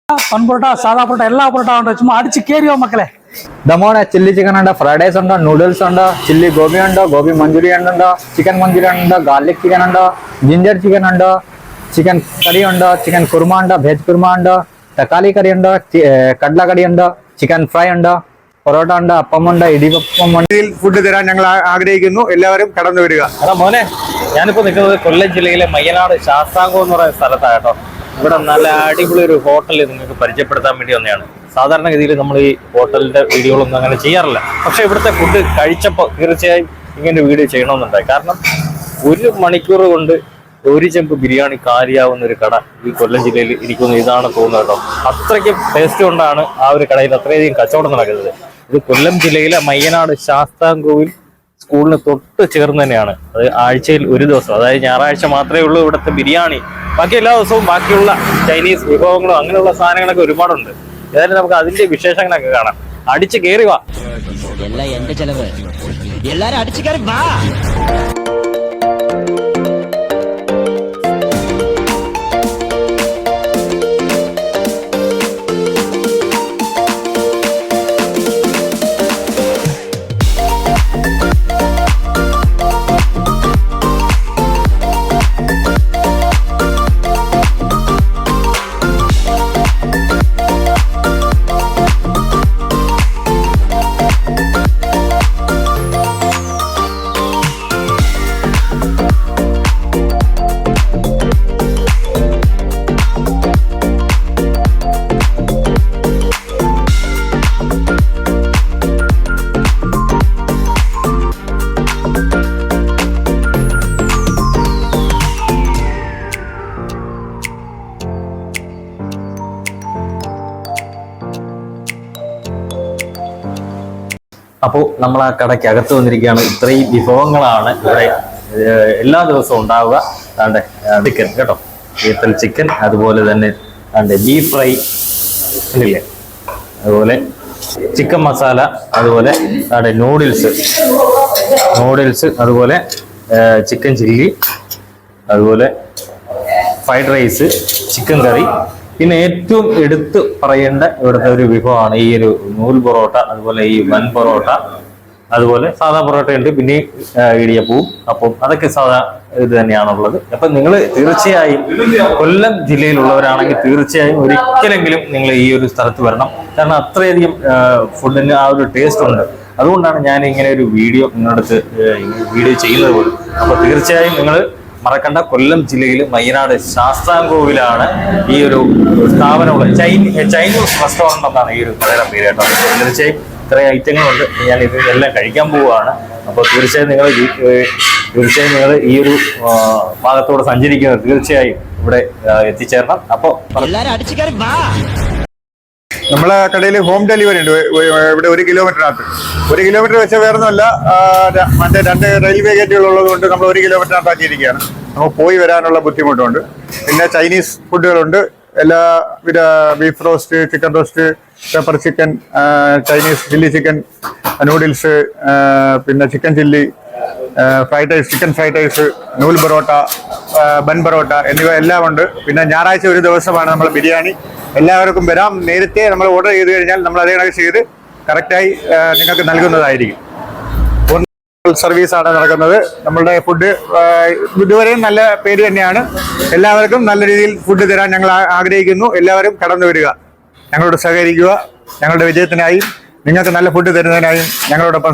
പൊറോട്ട സാധാ പൊറോട്ട എല്ലാ പൊറോട്ട ഉണ്ട് ചുമ്മാ അടിച്ച് കേറിയോ മക്കളെ. ദമോണ ചില്ലി ചിക്കൻ ഉണ്ട്, ഫ്രൈഡ് റൈസ് ഉണ്ട്, നൂഡിൽസ് ഉണ്ട്, ചില്ലി ഗോബി ഉണ്ട്, ഗോബി മഞ്ചൂരിയൻ ഉണ്ട്, ചിക്കൻ മഞ്ചൂരിയൻ ഉണ്ട്, ഗാർലിക് ചിക്കൻ ഉണ്ട്, ജിഞ്ചർ ചിക്കൻ ഉണ്ട്, ചിക്കൻ കറി ഉണ്ട്, ചിക്കൻ കുർമ ഉണ്ട്, വെജ് കുർമ ഉണ്ട്, തക്കാളി കറി ഉണ്ട്, കടല കറി ഉണ്ട്, ചിക്കൻ ഫ്രൈ ഉണ്ട്, പൊറോട്ട ഉണ്ട്, അപ്പമുണ്ട്, ഇടിയപ്പം ഉണ്ട്. ഫുഡ് തരാൻ ഞങ്ങൾ ആഗ്രഹിക്കുന്നു. എല്ലാവരും കടന്നു വരിക. അതാ മോനെ, ഞാനിപ്പോ നിൽക്കുന്നത് കൊല്ലം ജില്ലയിലെ മയ്യനാട് ശാസ്താംകോം എന്ന് പറയുന്ന സ്ഥലത്താണ് കേട്ടോ. ഇവിടെ നല്ല അടിപൊളി ഒരു ഹോട്ടൽ നിങ്ങൾക്ക് പരിചയപ്പെടുത്താൻ വേണ്ടി വന്നതാണ്. സാധാരണഗതിയിൽ നമ്മൾ ഈ ഹോട്ടലിന്റെ വീഡിയോകളൊന്നും അങ്ങനെ ചെയ്യാറില്ല. പക്ഷെ ഇവിടുത്തെ ഫുഡ് കഴിച്ചപ്പോൾ തീർച്ചയായും ഇങ്ങനെ വീഡിയോ ചെയ്യണമെന്നുണ്ടായി. കാരണം 1 മണിക്കൂർ കൊണ്ട് 1 ചെമ്പ് ബിരിയാണി കാലിയാവുന്ന ഒരു കട ഈ കൊല്ലം ജില്ലയിൽ ഇരിക്കുന്ന ഇതാണ് തോന്നുന്നത് കേട്ടോ. അത്രയ്ക്കും ടേസ്റ്റ് കൊണ്ടാണ് ആ ഒരു കടയിൽ അത്രയധികം കച്ചവടം നടക്കുന്നത്. ഇത് കൊല്ലം ജില്ലയിലെ മയ്യനാട് ശാസ്താംകോവിൽ സ്കൂളിന് തൊട്ട് ചേർന്ന് തന്നെയാണ്. അത് ആഴ്ചയിൽ ഒരു ദിവസം, അതായത് ഞായറാഴ്ച മാത്രമേ ഉള്ളൂ ഇവിടുത്തെ ബിരിയാണി. ബാക്കി എല്ലാ ദിവസവും ബാക്കിയുള്ള ചൈനീസ് വിഭവങ്ങളും അങ്ങനെയുള്ള സാധനങ്ങളൊക്കെ ഒരുപാടുണ്ട്. ഏതായാലും നമുക്ക് അതിന്റെ വിശേഷങ്ങളൊക്കെ കാണാം. അടിച്ച് കയറി വാ. എല്ലാം എന്റെ ചെലവ്. എല്ലാരും അടിച്ചു കയറി വാ. അപ്പോൾ നമ്മൾ ആ കടയ്ക്കകത്ത് വന്നിരിക്കുകയാണ്. ഇത്രയും വിഭവങ്ങളാണ് ഇവിടെ എല്ലാ ദിവസവും ഉണ്ടാവുക. ചിക്കൻ കേട്ടോ, ഈത്തൽ ചിക്കൻ, അതുപോലെ തന്നെ ബീഫ് ഫ്രൈ ഇല്ലേ, അതുപോലെ ചിക്കൻ മസാല, അതുപോലെ നൂഡിൽസ്, അതുപോലെ ചിക്കൻ ചില്ലി, അതുപോലെ ഫ്രൈഡ് റൈസ്, ചിക്കൻ കറി. പിന്നെ ഏറ്റവും എടുത്ത് പറയേണ്ട ഇവിടുത്തെ ഒരു വിഭവമാണ് ഈ ഒരു നൂൽ പൊറോട്ട, അതുപോലെ ഈ വൻ പൊറോട്ട, അതുപോലെ സാധാ പൊറോട്ട ഉണ്ട്, പിന്നെ ഇടിയപ്പവും അപ്പം അതൊക്കെ സാധാ ഇത് തന്നെയാണുള്ളത്. അപ്പം നിങ്ങൾ തീർച്ചയായും കൊല്ലം ജില്ലയിലുള്ളവരാണെങ്കിൽ തീർച്ചയായും ഒരിക്കലെങ്കിലും നിങ്ങൾ ഈ ഒരു സ്ഥലത്ത് വരണം. കാരണം അത്രയധികം ഫുഡിന് ആ ഒരു ടേസ്റ്റ് ഉണ്ട്. അതുകൊണ്ടാണ് ഞാൻ ഇങ്ങനെ ഒരു വീഡിയോ നിങ്ങളടുത്ത് വീഡിയോ ചെയ്യുന്നത് പോലും. അപ്പോൾ തീർച്ചയായും നിങ്ങൾ മറക്കണ്ട, കൊല്ലം ജില്ലയിൽ മയ്യനാട് ശാസ്താംകോവിലാണ് ഈ ഒരു സ്ഥാപനമുള്ള ചൈനീസ് റെസ്റ്റോറൻറ്റ് എന്നാണ് ഈ ഒരു കടയുടെ പേര് കേട്ടോ. തീർച്ചയായും ഇത്രയും ഐറ്റങ്ങളുണ്ട്. ഞാൻ ഇതെല്ലാം കഴിക്കാൻ പോവുകയാണ്. അപ്പോൾ തീർച്ചയായും നിങ്ങൾ ഈ ഒരു ഭാഗത്തോടെ സഞ്ചരിക്കുന്നത് തീർച്ചയായും ഇവിടെ എത്തിച്ചേരണം. അപ്പോൾ എല്ലാരും അടിച്ചു കയറി വാ. നമ്മളെ കടയിൽ ഹോം ഡെലിവറി ഉണ്ട്. ഇവിടെ 1 കിലോമീറ്ററിനകത്ത് 1 കിലോമീറ്റർ വെച്ചാൽ വേറൊന്നുമല്ല, മറ്റേ 2 റെയിൽവേ ഗേറ്റുകൾ ഉള്ളത് കൊണ്ട് നമ്മൾ 1 കിലോമീറ്ററിനകത്ത് ആക്കിയിരിക്കുകയാണ്. നമുക്ക് പോയി വരാനുള്ള ബുദ്ധിമുട്ടുണ്ട്. പിന്നെ ചൈനീസ് ഫുഡുകളുണ്ട്. എല്ലാ beef roast, chicken roast, pepper chicken, Chinese chilli chicken, noodles, പിന്നെ chicken chilli, fried rice, chicken fried rice, നൂൽ പൊറോട്ട, ബൻ പൊറോട്ട എന്നിവ എല്ലാം ഉണ്ട്. പിന്നെ ഞായറാഴ്ച ഒരു ദിവസമാണ് നമ്മൾ ബിരിയാണി. എല്ലാവർക്കും വരാം. നേരത്തെ നമ്മൾ ഓർഡർ ചെയ്ത് കഴിഞ്ഞാൽ നമ്മൾ അതേ കണക്ക് ചെയ്ത് കറക്റ്റായി നിങ്ങൾക്ക് നൽകുന്നതായിരിക്കും. സർവീസാണ് നടക്കുന്നത്. നമ്മളുടെ ഫുഡ് ഇതുവരെയും നല്ല പേര് തന്നെയാണ്. എല്ലാവർക്കും നല്ല രീതിയിൽ ഫുഡ് തരാൻ ഞങ്ങൾ ആഗ്രഹിക്കുന്നു. എല്ലാവരും കടന്നു വരിക, ഞങ്ങളോട് സഹകരിക്കുക. ഞങ്ങളുടെ വിജയത്തിനായും നിങ്ങൾക്ക് നല്ല ഫുഡ് തരുന്നതിനായും ഞങ്ങളോടൊപ്പം